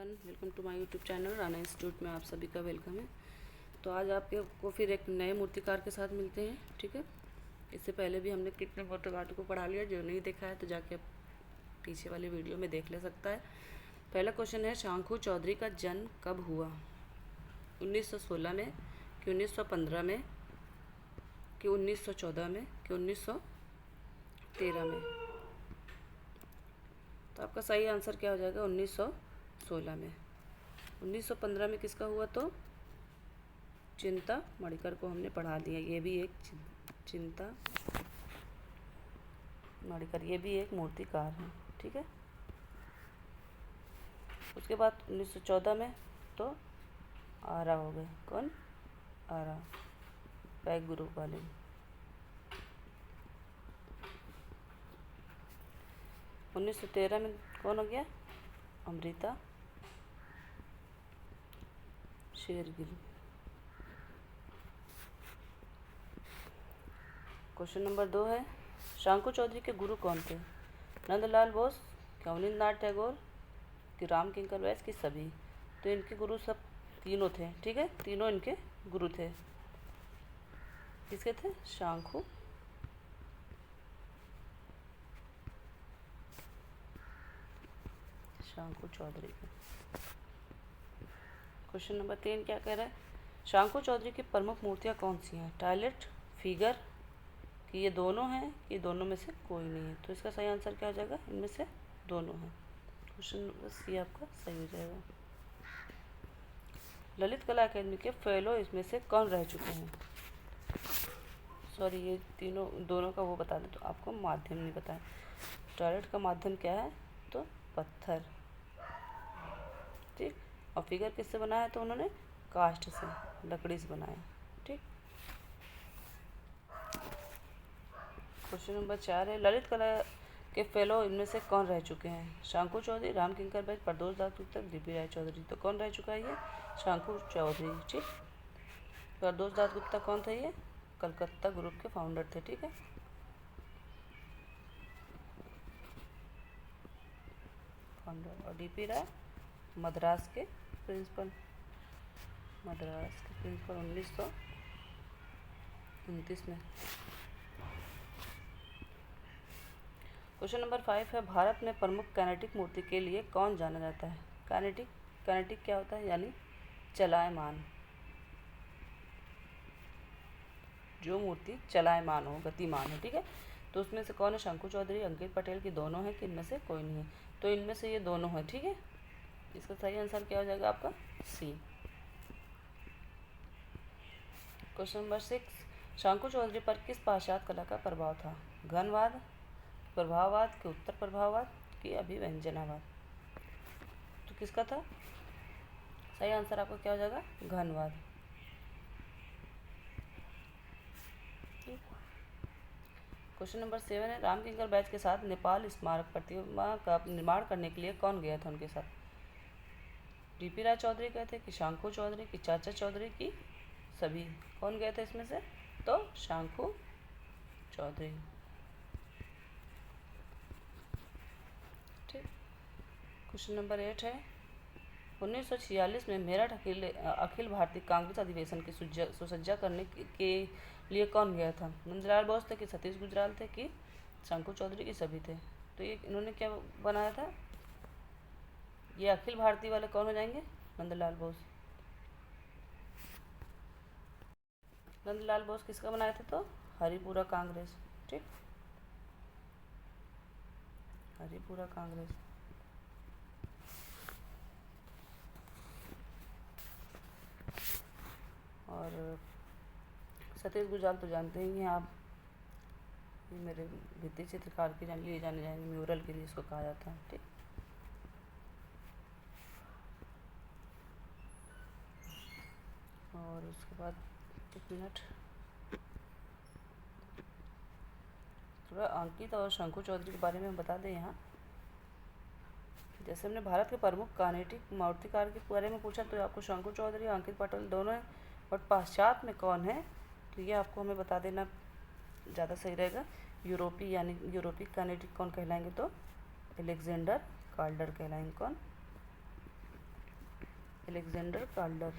Welcome to my YouTube channel Rana institute में आप सभी का वेलकम है। तो आज आपको फिर एक नए मूर्तिकार के साथ मिलते हैं, ठीक है। इससे पहले भी हमने कितने मूर्तिकार को पढ़ा लिया, जो नहीं देखा है तो जाके पीछे वाले वीडियो में देख ले सकता है। पहला क्वेश्चन है, शंकु चौधरी का जन्म कब हुआ? 1916 में कि 1915 में कि 1914 में कि 1913 में? तो आपका सही आंसर क्या हो जाएगा? 1916 में। 1915 में किसका हुआ? तो चिंता मणिकर को हमने पढ़ा दिया। ये भी एक चिंता मणिकर, ये भी एक मूर्तिकार है, ठीक है। उसके बाद 1914 में तो आरा हो गए। कौन? आरा, पैक ग्रुप वाले। 1913 में कौन हो गया? अमृता शेरगिल। क्वेश्चन नंबर 2 है, शंकु चौधरी के गुरु कौन थे? नंदलाल बोस, अवनींद्रनाथ टैगोर कि राम किंकर वैस की सभी? तो इनके गुरु सब तीनों थे, ठीक है। तीनों इनके गुरु थे। किसके थे? शंकु चौधरी के। क्वेश्चन नंबर 3 क्या कह रहा है? शंकु चौधरी की प्रमुख मूर्तियाँ कौन सी हैं? टॉयलेट, फिगर कि ये दोनों हैं कि दोनों में से कोई नहीं है? तो इसका सही आंसर क्या हो जाएगा? इनमें से दोनों हैं। क्वेश्चन नंबर सी आपका सही हो जाएगा। ललित कला अकेडमी के फेलो इसमें से कौन रह चुके हैं? सॉरी, ये दोनों का वो बता दें तो आपको माध्यम नहीं बताया। टॉयलेट का माध्यम क्या है? तो पत्थर, ठीक। और फिगर किससे बनाया? तो उन्होंने कास्ट से, लकड़ी से बनाया, ठीक। क्वेश्चन नंबर 4 है, ललित कला के फेलो इनमें से कौन रह चुके हैं? शंकु चौधरी, राम किंकर बैज, प्रदोष दास गुप्ता, डीपी राय चौधरी। तो कौन रह चुका है? ये शंकु चौधरी, ठीक। प्रदोष दास गुप्ता कौन थे? ये कलकत्ता ग्रुप के फाउंडर थे, ठीक है। फाउंडर। और डीपी राय मद्रास के प्रिंसिपल, 1929 में। क्वेश्चन नंबर 5 है, भारत में प्रमुख काइनेटिक मूर्ति के लिए कौन जाना जाता है? काइनेटिक क्या होता है? यानी चलायमान, जो मूर्ति चलायमान हो, गतिमान हो, ठीक है। तो उसमें से कौन है? शंकु चौधरी, अंकित पटेल की दोनों है कि इनमें से कोई नहीं है? तो इनमें से ये दोनों है, ठीक है। इसका सही आंसर क्या हो जाएगा आपका? सी। क्वेश्चन नंबर 6, शंकु चौधरी पर किस पाश्चात्य कला का प्रभाव था? घनवाद, प्रभाववाद कि उत्तर प्रभाववाद कि अभिव्यंजनावाद? तो किसका था? सही आंसर आपका क्या हो जाएगा? घनवाद। क्वेश्चन नंबर 7 है, राम किंकर बैच के साथ नेपाल स्मारक प्रतिमा का निर्माण करने के लिए कौन गया था उनके साथ? डीपी राय चौधरी गए थे कि शंकु चौधरी कि चाचा चौधरी की सभी? कौन गए थे इसमें से? तो शंकु चौधरी, ठीक। क्वेश्चन नंबर 8 है, 1946 में मेरठ अखिल भारतीय कांग्रेस अधिवेशन की सुसज्जा करने के लिए कौन गया था? नंदलाल बोस थे कि सतीश गुजराल थे कि शंकु चौधरी की सभी थे? तो ये इन्होंने क्या बनाया था? ये अखिल भारतीय वाले कौन हो जाएंगे? नंदलाल बोस। नंदलाल बोस किसका बनाया था? तो हरिपुरा कांग्रेस, ठीक। हरिपुरा कांग्रेस। और सतीश गुजराल तो जानते ही हैं आप, ये मेरे भित्ति चित्रकार के लिए जाने जाएंगे, म्यूरल के लिए इसको कहा जाता है, ठीक। और उसके बाद एक मिनट, थोड़ा अंकित और शंकु चौधरी के बारे में बता दें यहाँ। जैसे हमने भारत के प्रमुख काइनेटिक मूर्तिकार के बारे में पूछा, तो आपको शंकु चौधरी, अंकित पटेल दोनों हैं। और पाश्चात्य में कौन है? तो ये आपको हमें बता देना ज़्यादा सही रहेगा। यूरोपीय काइनेटिक कौन कहलाएंगे? तो अलेक्जेंडर काल्डर कहलाएंगे। कौन? Alexander Calder.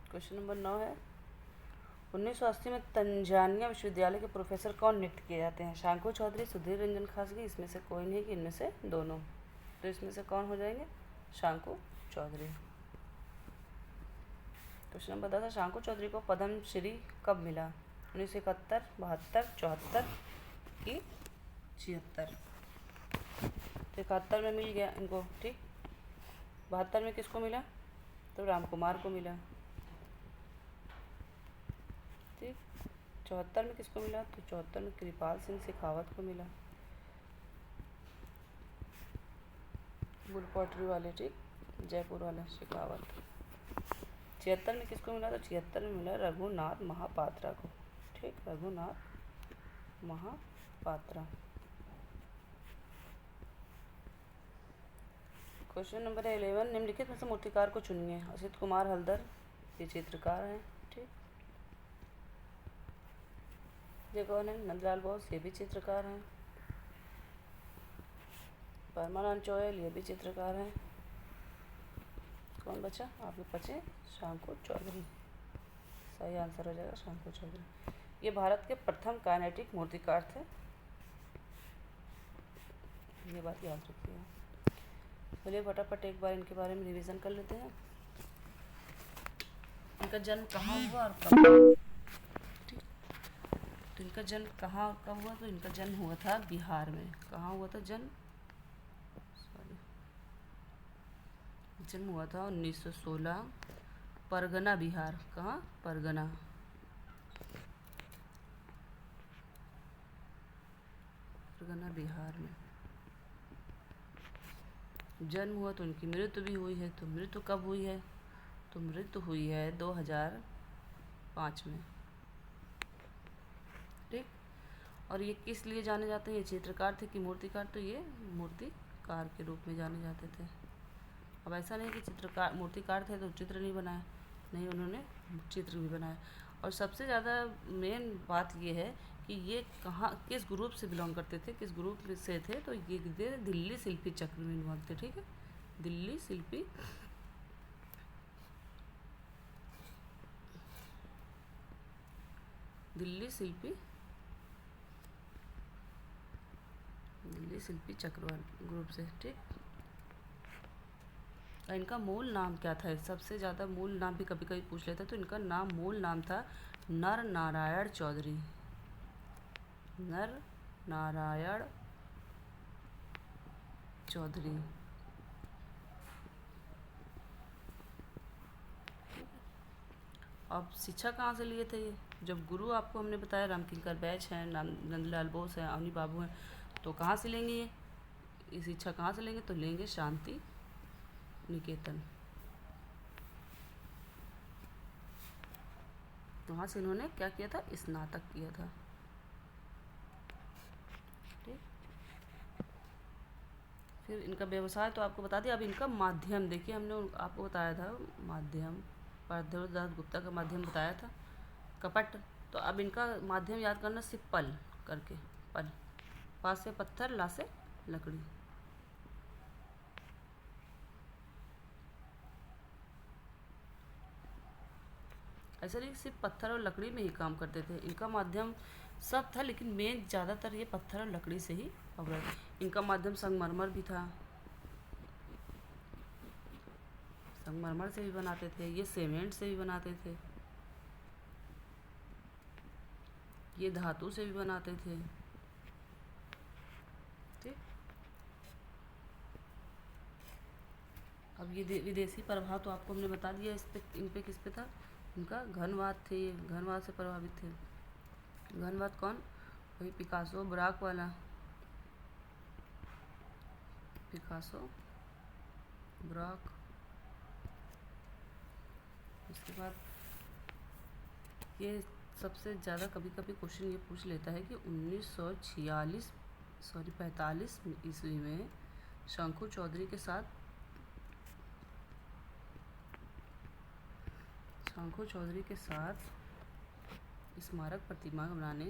क्वेश्चन नंबर 9 है, 1980 में तंजानिया विश्वविद्यालय के प्रोफेसर कौन नियुक्त किए जाते हैं? शांकु चौधरी, सुधीर रंजन खासगी, इसमें से कोई नहीं कि इनमें से दोनों। तो इसमें से कौन हो जाएंगे? शांकु चौधरी। क्वेश्चन नंबर 10 है, शांकु चौधरी को पद्म श्री कब मिला? 1971, 72, 74 कि 76? तो 71 में मिल गया इनको, ठीक। 72 में किसको मिला? तो राम कुमार को मिला, ठीक। 74 में किसको मिला? तो 74 में कृपाल सिंह शेखावत को मिला, बुल पॉटरी वाले, ठीक, जयपुर वाला शेखावत। 76 में किसको मिला? तो 76 में मिला रघुनाथ महापात्रा को, ठीक, रघुनाथ महापात्रा। क्वेश्चन नंबर 11, निम्नलिखित में से मूर्तिकार को चुनिए। असित कुमार हल्दर, ये चित्रकार हैं, ठीक। ये कौन है? नंदलाल बोस, ये भी चित्रकार हैं। परमानंद चोयल, ये भी चित्रकार हैं। कौन बचा? आपके बचे शांकु चौधरी। सही आंसर हो जाएगा शांकु चौधरी। ये भारत के प्रथम काइनेटिक मूर्तिकार थे, ये बात याद रखिए। चलिए फटाफट एक बार इनके बारे में रिवीजन कर लेते हैं। इनका जन्म कहाँ हुआ और कब हुआ? ठीक, तो इनका जन्म कहाँ और कब हुआ? तो इनका जन्म हुआ था बिहार में। कहाँ हुआ था जन्म? जन्म हुआ था 1916, परगना बिहार। कहाँ? परगना। परगना बिहार में जन्म हुआ। तो उनकी मृत्यु भी हुई है। तो मृत्यु कब हुई है? तो मृत्यु हुई है 2005 में, ठीक। और ये किस लिए जाने जाते हैं? ये चित्रकार थे कि मूर्तिकार? तो ये मूर्तिकार के रूप में जाने जाते थे। अब ऐसा नहीं कि चित्रकार मूर्तिकार थे तो चित्र नहीं बनाया, नहीं, उन्होंने चित्र भी बनाया। और सबसे ज़्यादा मेन बात ये है कि ये कहाँ किस ग्रुप से बिलोंग करते थे, किस ग्रुप से थे? तो ये दिल्ली शिल्पी चक्र में इन्वॉल्व थे, ठीक है, दिल्ली शिल्पी चक्रवाल ग्रुप से, ठीक। और इनका मूल नाम क्या था? सबसे ज़्यादा मूल नाम भी कभी कभी पूछ लेता है। तो इनका नाम मूल नाम था नर नारायण चौधरी। नर नारायण चौधरी। अब शिक्षा कहाँ से लिए थे ये? जब गुरु आपको हमने बताया रामकिंकर बैच हैं, नंदलाल बोस हैं, अवनी बाबू हैं, तो कहाँ से लेंगे ये शिक्षा कहाँ से लेंगे? तो लेंगे शांति निकेतन। वहाँ से इन्होंने क्या किया था? स्नातक किया था, ठीक। फिर इनका व्यवसाय तो आपको बता दिया। अब इनका माध्यम देखिए, हमने आपको बताया था माध्यम, पार्थेय दास गुप्ता का माध्यम बताया था, कपट। तो अब इनका माध्यम याद करना, सिर्फ पल करके, पल, पा से पत्थर, ला से लकड़ी। ऐसा नहीं सिर्फ पत्थर और लकड़ी में ही काम करते थे, इनका माध्यम सब था, लेकिन मेन ज़्यादातर ये पत्थर और लकड़ी से ही पकड़ा। इनका माध्यम संगमरमर भी था, संगमरमर से भी बनाते थे, ये सीमेंट से भी बनाते थे, ये धातु से भी बनाते थे, ठीक। अब ये विदेशी प्रभाव तो आपको हमने बता दिया, इस पे इन पे किस पे था? इनका घनवाद थे, ये घनवाद से प्रभावित थे। घनवाद कौन? वही पिकासो, ब्राक वाला, पिकासो, ब्राक। उसके बाद ये सबसे ज़्यादा कभी कभी क्वेश्चन ये पूछ लेता है कि 45 ईस्वी में शंकु चौधरी के साथ शंकु चौधरी के साथ स्मारक प्रतिमा बनाने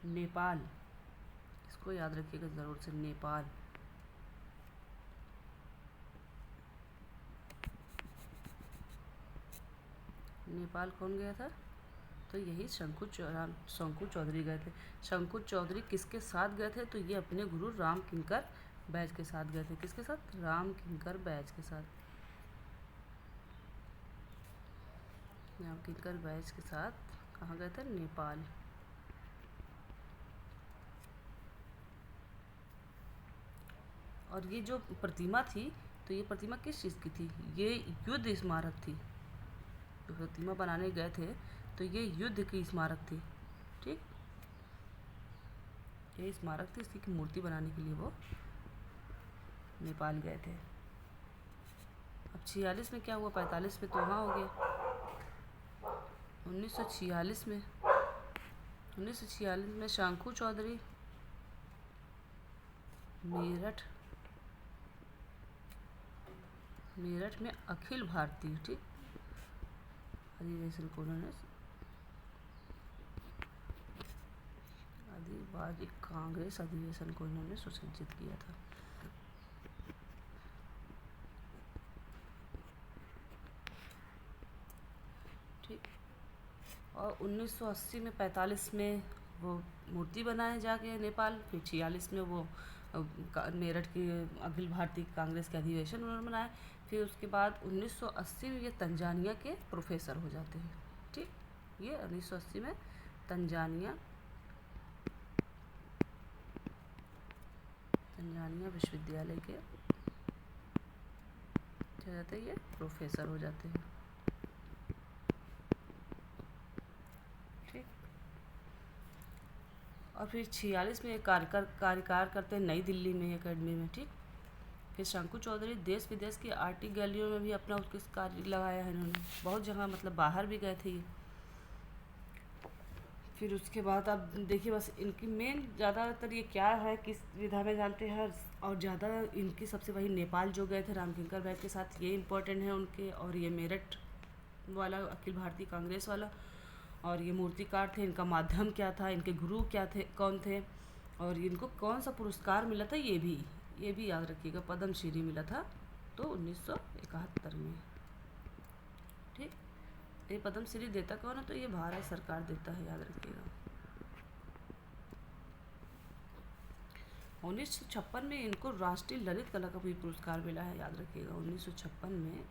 नेपाल, इसको याद रखिएगा ज़रूर से, नेपाल। नेपाल कौन गया था? तो यही शंकु चौधरी गए थे। शंकु चौधरी किसके साथ गए थे? तो ये अपने गुरु राम किंकर बैज के साथ गए थे। किसके साथ? राम किंकर बैज के साथ। राम किंकर बैज के साथ कहाँ गए थे? नेपाल। और ये जो प्रतिमा थी, तो ये प्रतिमा किस चीज़ की थी? ये युद्ध स्मारक थी। जो प्रतिमा बनाने गए थे तो ये युद्ध की स्मारक थी। ठीक, ये स्मारक थी, इसकी मूर्ति बनाने के लिए वो नेपाल गए थे। अब 46 में क्या हुआ? 45 में तो वहाँ हो गया। 1946 में शंकु चौधरी मेरठ में अखिल भारतीय, ठीक, अधिवेशन को उन्होंने आदिवासी कांग्रेस अधिवेशन को इन्होंने सुसज्जित किया था। ठीक, और 1980 में 45 में वो मूर्ति बनाए जाके नेपाल। फिर 46 में वो मेरठ की अखिल भारतीय कांग्रेस के अधिवेशन उन्होंने बनाया। फिर उसके बाद 1980 में ये तंजानिया के प्रोफेसर हो जाते हैं। ठीक, ये 1980 में तंजानिया विश्वविद्यालय के क्या जाते हैं? ये प्रोफेसर हो जाते हैं। ठीक, और फिर 46 में कार्यकार करते हैं नई दिल्ली में एकेडमी में। ठीक, फिर शंकु चौधरी देश विदेश की आर्ट गैलरियों में भी अपना उत्कृष्ट कार्य लगाया है इन्होंने। बहुत जगह मतलब बाहर भी गए थे ये। फिर उसके बाद आप देखिए, बस इनकी मेन ज़्यादातर ये क्या है, किस विधा में जानते हैं, और ज़्यादा इनकी सबसे वही नेपाल जो गए थे राम किंकर बैज के साथ, ये इम्पोर्टेंट है उनके। और ये मेरठ वाला अखिल भारतीय कांग्रेस वाला, और ये मूर्तिकार थे। इनका माध्यम क्या था, इनके गुरु क्या थे, कौन थे, और इनको कौन सा पुरस्कार मिला था, ये भी याद रखिएगा। पद्मश्री मिला था तो 1971 में। ठीक, ये पद्मश्री देता कौन है? तो ये भारत सरकार देता है, याद रखिएगा। 1956 में इनको राष्ट्रीय ललित कला का भी पुरस्कार मिला है, याद रखिएगा। 1956 में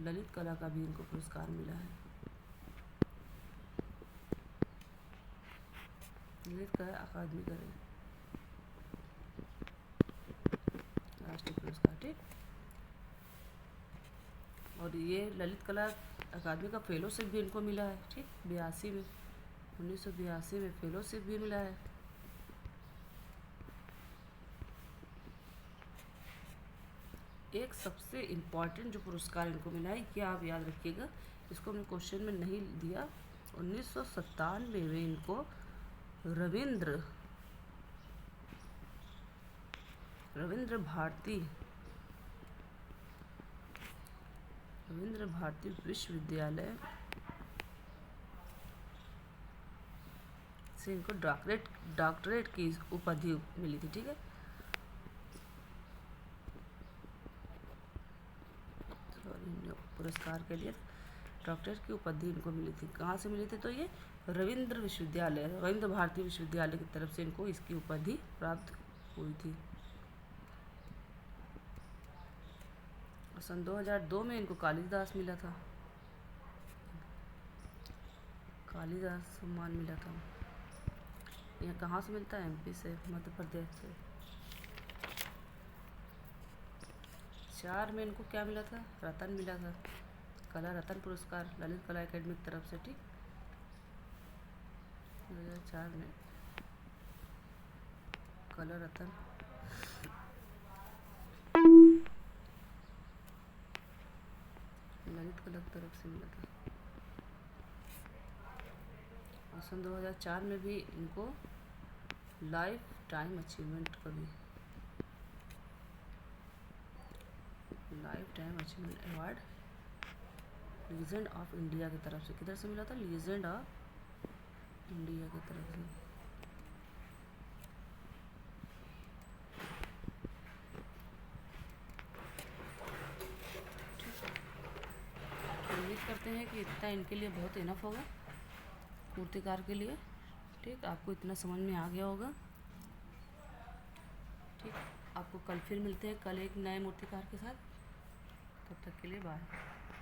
ललित कला का भी इनको पुरस्कार मिला है। ललित कला अकादमी का राष्ट्रीय पुरस्कार। ठीक, और ये ललित कला अकादमी का फेलोशिप भी इनको मिला है। ठीक, 82 में 1982 में फेलोशिप भी मिला है। एक सबसे इम्पॉर्टेंट जो पुरस्कार इनको मिला है, ये आप याद रखिएगा, इसको हमने क्वेश्चन में नहीं दिया। 1997 में इनको रविंद्र भारती विश्वविद्यालय से इनको डॉक्टरेट की उपाधि मिली थी। ठीक है, पुरस्कार के लिए डॉक्टरेट की उपाधि इनको मिली थी। कहाँ से मिली थी? तो ये रविंद्र भारती विश्वविद्यालय की तरफ से इनको इसकी उपाधि प्राप्त हुई थी। सन 2002 में इनको कालिदास मिला था, कालिदास सम्मान मिला था। यह कहाँ से मिलता है? एमपी से, मध्य प्रदेश से। 4 में इनको क्या मिला था? रतन मिला था, कला रत्न पुरस्कार ललित कला एकेडमी की तरफ से। ठीक, 2004 में कला रत्न ललित कला की तरफ से मिला था। और सन 2004 में भी इनको लाइफ टाइम अचीवमेंट कभी life time achievement award legend of India की तरफ से, किधर से मिला था? लीजेंड ऑफ इंडिया की तरफ से। उम्मीद करते हैं कि इतना इनके लिए बहुत इनफ होगा, मूर्तिकार के लिए। ठीक, आपको इतना समझ में आ गया होगा। ठीक, आपको कल फिर मिलते हैं, कल एक नए मूर्तिकार के साथ। तब तक के लिए बाय।